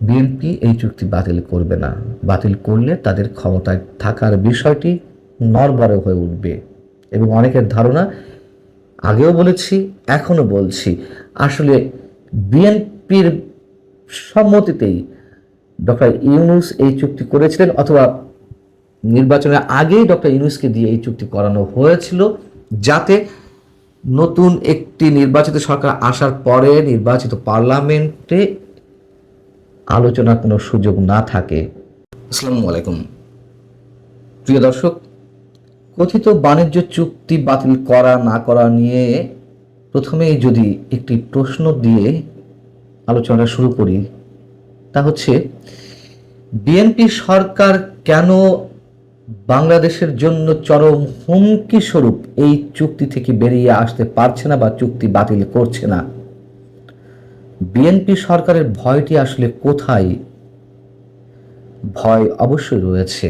BNP এই চুক্তি বাতিল করবে না। বাতিল করলে তাদের ক্ষমতায় থাকার বিষয়টি নড়বড়ে হয়ে উঠবে এবং অনেকের ধারণা, আগেও বলেছি এখনো বলছি, আসলে বিএনপির সম্মতিতেই ডক্টর ইউনূস এই চুক্তি করেছিলেন, অথবা নির্বাচনের আগেই ডক্টর ইউনূসকে দিয়ে এই চুক্তি করানো হয়েছিল, যাতে নতুন একটি নির্বাচিত সরকার আসার পরে নির্বাচিত পার্লামেন্টে আলোচনার কোনো সুযোগ না থাকে। আসসালামু আলাইকুম প্রিয় দর্শক, কথিত বাণিজ্য চুক্তি বাতিল করা না করা নিয়ে প্রথমেই যদি একটি প্রশ্ন দিয়ে আলোচনা শুরু করি, তা হচ্ছে বিএনপি সরকার কেন বাংলাদেশের জন্য চরম হুমকি স্বরূপ এই চুক্তি থেকে বেরিয়ে আসতে পারছে না বা চুক্তি বাতিল করছে না? বিএনপি সরকারের ভয়টি আসলে কোথায়? ভয় অবশ্যই রয়েছে।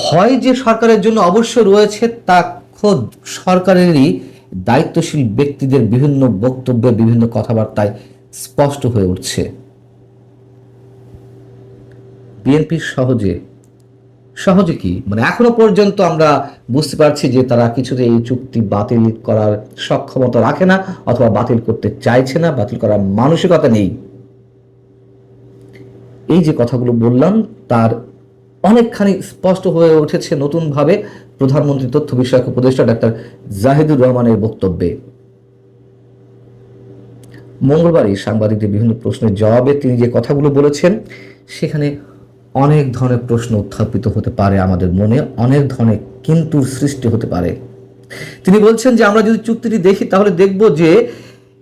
ভয় যে সরকারের জন্য অবশ্যই রয়েছে তা খোদ সরকারেরই দায়িত্বশীল ব্যক্তিদের বিভিন্ন বক্তব্যে, বিভিন্ন কথাবার্তায় স্পষ্ট হয়ে উঠছে। বিএনপি সহজে কি এখনো পর্যন্ত আমরা বুঝতে পারছি যে তারা কিছুতে এই চুক্তি বাতিল করার সক্ষমতা রাখে না, অথবা বাতিল করতে চাইছে না, বাতিল করার মানসিকতা নেই। এই যে কথাগুলো বললাম তার অনেকখানি স্পষ্ট হয়ে উঠেছে নতুনভাবে প্রধানমন্ত্রী তথ্য বিষয়ক উপদেষ্টা ডাক্তার জাহিদুর রহমানের বক্তব্যে। মঙ্গলবারই সাংবাদিকদের বিভিন্ন প্রশ্নের জবাবে তিনি যে কথাগুলো বলেছেন, সেখানে অনেক ধরনের প্রশ্ন উত্থাপিত হতে পারে, আমাদের মনে অনেক ধরনের কিন্তুর সৃষ্টি হতে পারে। তিনি বলছেন যে আমরা যদি চুক্তিটি দেখি তাহলে দেখব যে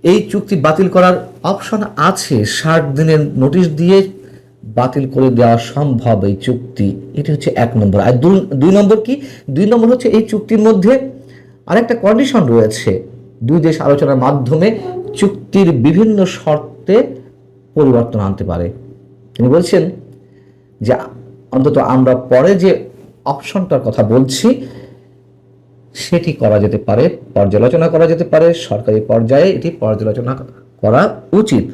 এই চুক্তি বাতিল করার অপশন আছে, 60 দিনের নোটিশ দিয়ে বাতিল করে দেওয়া সম্ভব এই চুক্তি। এটি হচ্ছে 1 নম্বর। আর 2 নম্বর কি? 2 নম্বর হচ্ছে এই চুক্তির মধ্যে আরেকটা কন্ডিশন রয়েছে, 2 দেশ আলোচনার মাধ্যমে চুক্তির বিভিন্ন শর্তে পরিবর্তন আনতে পারে। তিনি বলছেন যে অন্তত আমরা পরে যে অপশনটার কথা বলছি সেটি করা যেতে পারে, পর্যালোচনা করা যেতে পারে, সরকারি পর্যায়ে এটি পর্যালোচনা করা উচিত।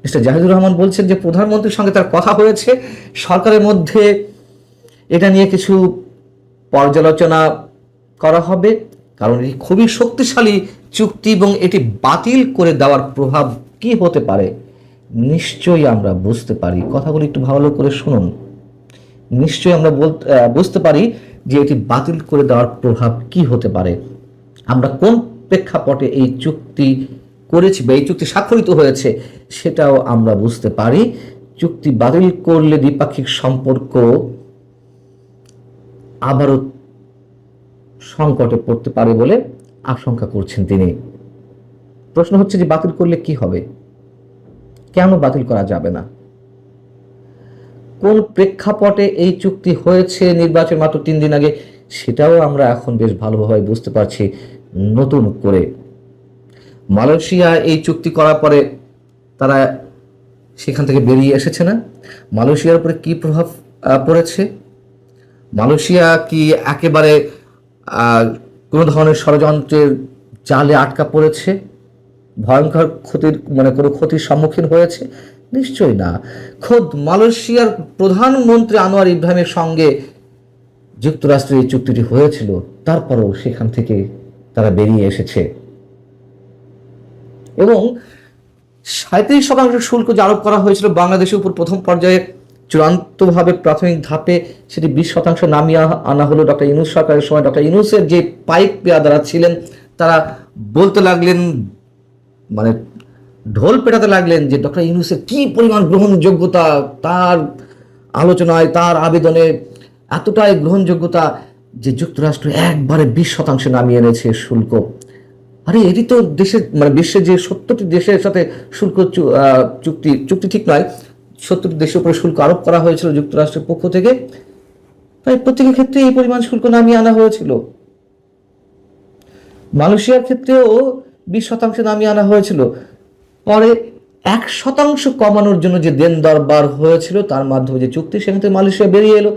মিস্টার জাহিদুর রহমান বলছেন যে প্রধানমন্ত্রীর সঙ্গে তার কথা হয়েছে, সরকারের মধ্যে এটা নিয়ে কিছু পর্যালোচনা করা হবে, কারণ এটি খুবই শক্তিশালী চুক্তি এবং এটি বাতিল করে দেওয়ার প্রভাব কি হতে পারে নিশ্চয়ই আমরা বুঝতে পারি। কথাগুলো একটু ভালো করে শুনুন। নিশ্চয়ই আমরা বুঝতে পারি যে এটি বাতিল করে দেওয়ার প্রভাব কি হতে পারে। আমরা কোন প্রেক্ষাপটে এই চুক্তি করেছি বা এই চুক্তি স্বাক্ষরিত হয়েছে সেটাও আমরা বুঝতে পারি। চুক্তি বাতিল করলে দ্বিপাক্ষিক সম্পর্ক আবারও সংকটে পড়তে পারে বলে আশঙ্কা করছেন তিনি। প্রশ্ন হচ্ছে যে বাতিল করলে কি হবে, কেন বাতিল করা যাবে না, কোন প্রেক্ষাপটে এই চুক্তি হয়েছে নির্বাচন মাত্র 3 দিন আগে, সেটাও আমরা এখন বেশ ভালোভাবে বুঝতে পারছি নতুন করে। মালয়েশিয়া এই চুক্তি করার পরে তারা সেখান থেকে বেরিয়ে এসেছে না? মালয়েশিয়ার উপরে কি প্রভাব পড়েছে? মালয়েশিয়া কি একেবারে কোনো ধরনের ষড়যন্ত্রের জালে আটকা পড়েছে, ভয়ঙ্কর ক্ষতির কোনো ক্ষতির সম্মুখীন হয়েছে? নিশ্চয়ই না। খোদ মালয়েশিয়ার প্রধানমন্ত্রী আনোয়ার ইব্রাহিমের সঙ্গে যুক্তরাষ্ট্রের এই চুক্তিটি হয়েছিল, তারপরও সেখান থেকে তারা বেরিয়ে এসেছে এবং 37% শুল্ক যে আরোপ করা হয়েছিল বাংলাদেশের উপর প্রথম পর্যায়ে, চূড়ান্তভাবে প্রাথমিক ধাপে সেটি 20% নামিয়ে আনা হলো ডক্টর ইউনূস সরকারের সময়। ডক্টর ইউনূসের যে পাইক পেয়াদারা ছিলেন তারা বলতে লাগলেন, ঢোল পেটাতে লাগলেন যে ডক্টর ইউনূসের কি পরিমাণ গ্রহণযোগ্যতা, তার আলোচনায়, তার আবেদনে এতটাই গ্রহণযোগ্যতা যে যুক্তরাষ্ট্র একবারে 20% নামিয়ে এনেছে শুল্ক। আরে এটি তো দেশের বিশ্বের যে 70টি দেশের সাথে শুল্ক চুক্তি ঠিক নয়, 70টি দেশের উপরে শুল্ক আরোপ করা হয়েছিল যুক্তরাষ্ট্রের পক্ষ থেকে, তাই প্রত্যেকের ক্ষেত্রে এই পরিমাণ শুল্ক নামিয়ে আনা হয়েছিল। মালয়েশিয়ার ক্ষেত্রেও 20% নামিয়ে আনা হয়েছিল। পরে 1% কমানোর জন্য যে দেন দরবার হয়েছিল তার মাধ্যমে যে চুক্তি, সেখান থেকে মালয়েশিয়া বেরিয়ে এলো।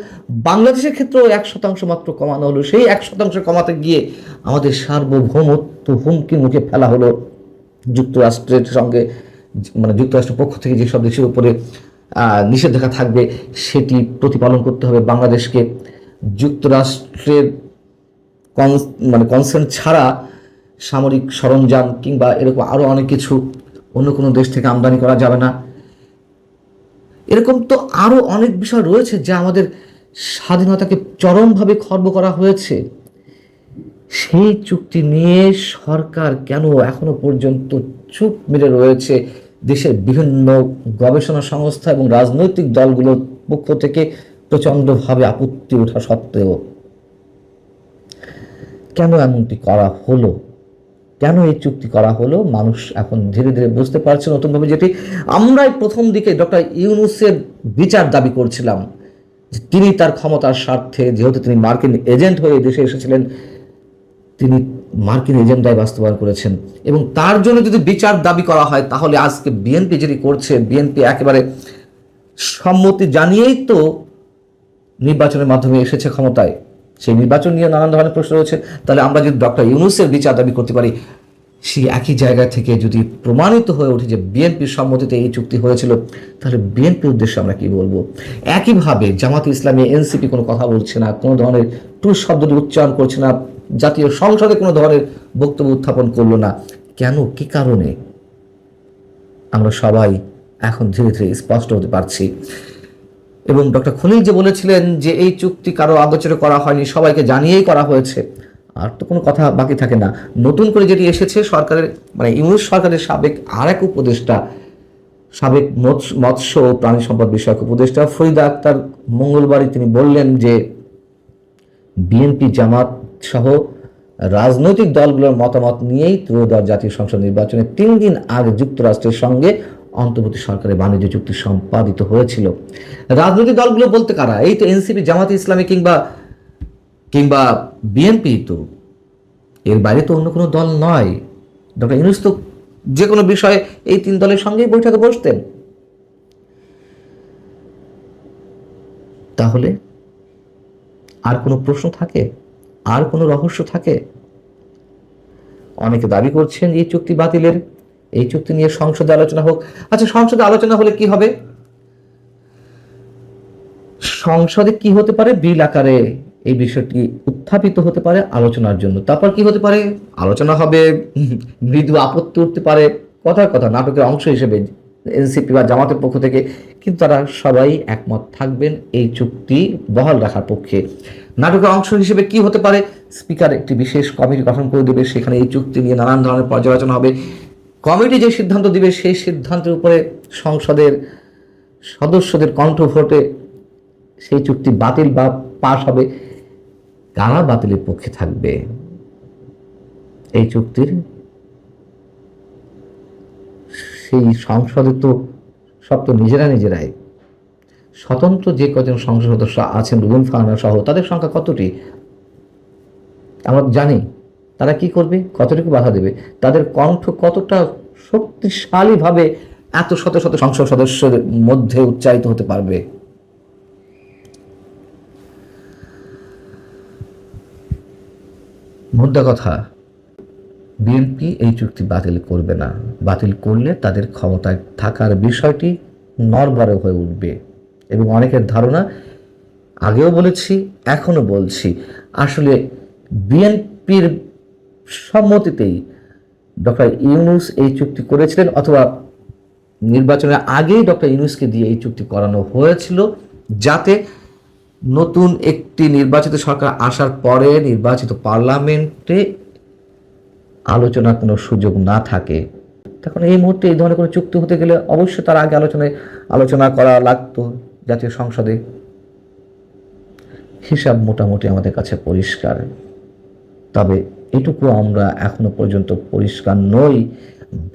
বাংলাদেশের ক্ষেত্রেও 1% মাত্র কমানো হলো। সেই 1% কমাতে গিয়ে আমাদের সার্বভৌমত্ব হুমকির মুখে ফেলা হলো যুক্তরাষ্ট্রের সঙ্গে মানে যুক্তরাষ্ট্রের পক্ষ থেকে যেসব দেশের উপরে নিষেধাজ্ঞা থাকবে সেটি প্রতিপালন করতে হবে বাংলাদেশকে। যুক্তরাষ্ট্রের মানে কনসার্ন ছাড়া সামরিক সরঞ্জাম কিংবা এরকম আরও অনেক কিছু অন্য কোনো দেশ থেকে আমদানি করা যাবে না। এরকম তো আরও অনেক বিষয় রয়েছে যা আমাদের স্বাধীনতাকে চরমভাবে খর্ব করা হয়েছে। সেই চুক্তি নিয়ে সরকার কেন এখনো পর্যন্ত চুপ মেরে রয়েছে? দেশের বিভিন্ন গবেষণা সংস্থা এবং রাজনৈতিক দলগুলোর পক্ষ থেকে প্রচণ্ডভাবে আপত্তি ওঠা সত্ত্বেও কেন এমনটি করা হলো? কেন এই চুক্তি করা হলো? মানুষ এখন ধীরে ধীরে বুঝতে পারছে নতুনভাবে, যেটি আমরাই প্রথম দিকে ডক্টর ইউনূসের বিচার দাবি করছিলাম। তিনি তার ক্ষমতার স্বার্থে, যেহেতু তিনি মার্কিন এজেন্ট হয়ে দেশে এসেছিলেন, তিনি মার্কিন এজেন্ডায় বাস্তবায়ন করেছেন এবং তার জন্য যদি বিচার দাবি করা হয় তাহলে আজকে বিএনপি যেটি করছে, বিএনপি একেবারে সম্মতি জানিয়েই তো নির্বাচনের মাধ্যমে এসেছে ক্ষমতায়। সেই নির্বাচন নিয়ে নানান ধরনের প্রশ্ন রয়েছে। তাহলে আমরা যদি ডক্টর ইউনূসের বিচার দাবি করতে পারি, সেই একই জায়গা থেকে যদি প্রমাণিত হয়ে ওঠে যে বিএনপির সম্মতিতে এই চুক্তি হয়েছিল, তাহলে বিএনপির উদ্দেশ্যে আমরা কি বলবো? একইভাবে জামাত ইসলামী, এনসিপি কোনো কথা বলছে না, কোনো ধরনের টু শব্দটি উচ্চারণ করছে না, জাতীয় সংসদে কোনো ধরনের বক্তব্য উত্থাপন করলো না। কেন, কি কারণে? আমরা সবাই এখন ধীরে ধীরে স্পষ্ট হতে পারছি। এবং ডক্টর খলিল যে বলেছিলেন যে এই চুক্তি কারো আলোচনা করা হয়নি, সবাইকে জানিয়েই করা হয়েছে, আর তো কোনো কথা বাকি থাকে না। নতুন করে যেটি এসেছে সরকারের, মানে ইউনূস সরকারের সাবেক আর এক উপদেষ্টা, সাবেক মৎস্য ও প্রাণী সম্পদ বিষয়ক উপদেষ্টা ফরিদা আক্তার মঙ্গলবারই তিনি বললেন যে বিএনপি, জামাত সহ রাজনৈতিক দলগুলোর মতামত নিয়েই ত্রয়োদশ জাতীয় সংসদ নির্বাচনে 3 দিন আগে যুক্তরাষ্ট্রের সঙ্গে অন্তর্বর্তী সরকারের বাণিজ্য চুক্তি সম্পাদিত হয়েছিল। রাজনৈতিক দলগুলো বলতে কারা? এই তো এনসিপি, জামাত ইসলামী কিংবা বিএনপি, তো এর বাইরে তো অন্য কোনো দল নয়। ডক্টর ইউনূস তো যে কোনো বিষয়ে এই 3 দলের সঙ্গেই বৈঠকে বসতেন। তাহলে আর কোনো প্রশ্ন থাকে? আর কোনো রহস্য থাকে? অনেকে দাবি করছেন এই চুক্তি বাতিলের, এই চুক্তি নিয়ে সংসদে আলোচনা হোক। আচ্ছা, সংসদে আলোচনা হলে কি হবে? সংসদে কি হতে পারে? বিল আকারে এই বিষয়টি উত্থাপিত হতে পারে আলোচনার জন্য। তারপর কি হতে পারে? আলোচনা হবে, মৃদু আপত্তি উঠতে পারে, কথার কথা নাটকের অংশ হিসেবে এনসিপি বা জামাতের পক্ষ থেকে, কিন্তু তারা সবাই একমত থাকবেন এই চুক্তি বহাল রাখার পক্ষে। নাটকের অংশ হিসেবে কি হতে পারে? স্পিকার একটি বিশেষ কমিটি গঠন করে দেবে, সেখানে এই চুক্তি নিয়ে নানান ধরনের পর্যালোচনা হবে। কমিটি যে সিদ্ধান্ত দিবে সেই সিদ্ধান্তের উপরে সংসদের সদস্যদের কণ্ঠ ভোটে সেই চুক্তি বাতিল বা পাশ হবে। কারা বাতিলের পক্ষে থাকবে? এই চুক্তির সেই সংসদে তো সব তো নিজেরাই। স্বতন্ত্র যে কজন সংসদ সদস্য আছেন, রুবেন ফারহানা সহ, তাদের সংখ্যা কতটি আমরা জানি। তারা কি করবে? কতটুকু বাধা দেবে? তাদের কণ্ঠ কতটা শক্তিশালীভাবে এত শত শত সংসদ সদস্যের মধ্যে উচ্চারিত হতে পারবে? মোদ্দা কথা, বিএনপি এই চুক্তি বাতিল করবে না। বাতিল করলে তাদের ক্ষমতায় থাকার বিষয়টি নড়বড়ে হয়ে উঠবে। এবং অনেকের ধারণা, আগেও বলেছি এখনো বলছি, আসলে বিএনপির সম্মতিতেই ডক্টর ইউনূস এই চুক্তি করেছিলেন, অথবা নির্বাচনের আগেই ডক্টর ইউনূসকে দিয়ে এই চুক্তি করানো হয়েছিল, যাতে নতুন একটি নির্বাচিত সরকার আসার পরে নির্বাচিত পার্লামেন্টে আলোচনার কোনো সুযোগ না থাকে। তখন এই মুহূর্তে এই ধরনের কোনো চুক্তি হতে গেলে অবশ্যই তার আগে আলোচনা করা লাগতো জাতীয় সংসদে। হিসাব মোটামুটি আমাদের কাছে পরিষ্কার। তবে এটুকু আমরা এখনো পর্যন্ত পরিষ্কার নই,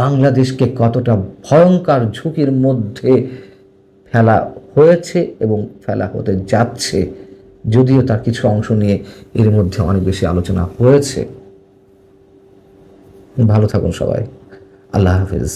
বাংলাদেশকে কতটা ভয়ঙ্কর ঝুঁকির মধ্যে ফেলা হয়েছে এবং ফেলা হতে যাচ্ছে, যদিও তার কিছু অংশ নিয়ে এর মধ্যে অনেক বেশি আলোচনা হয়েছে। ভালো থাকুন সবাই। আল্লাহ হাফিজ।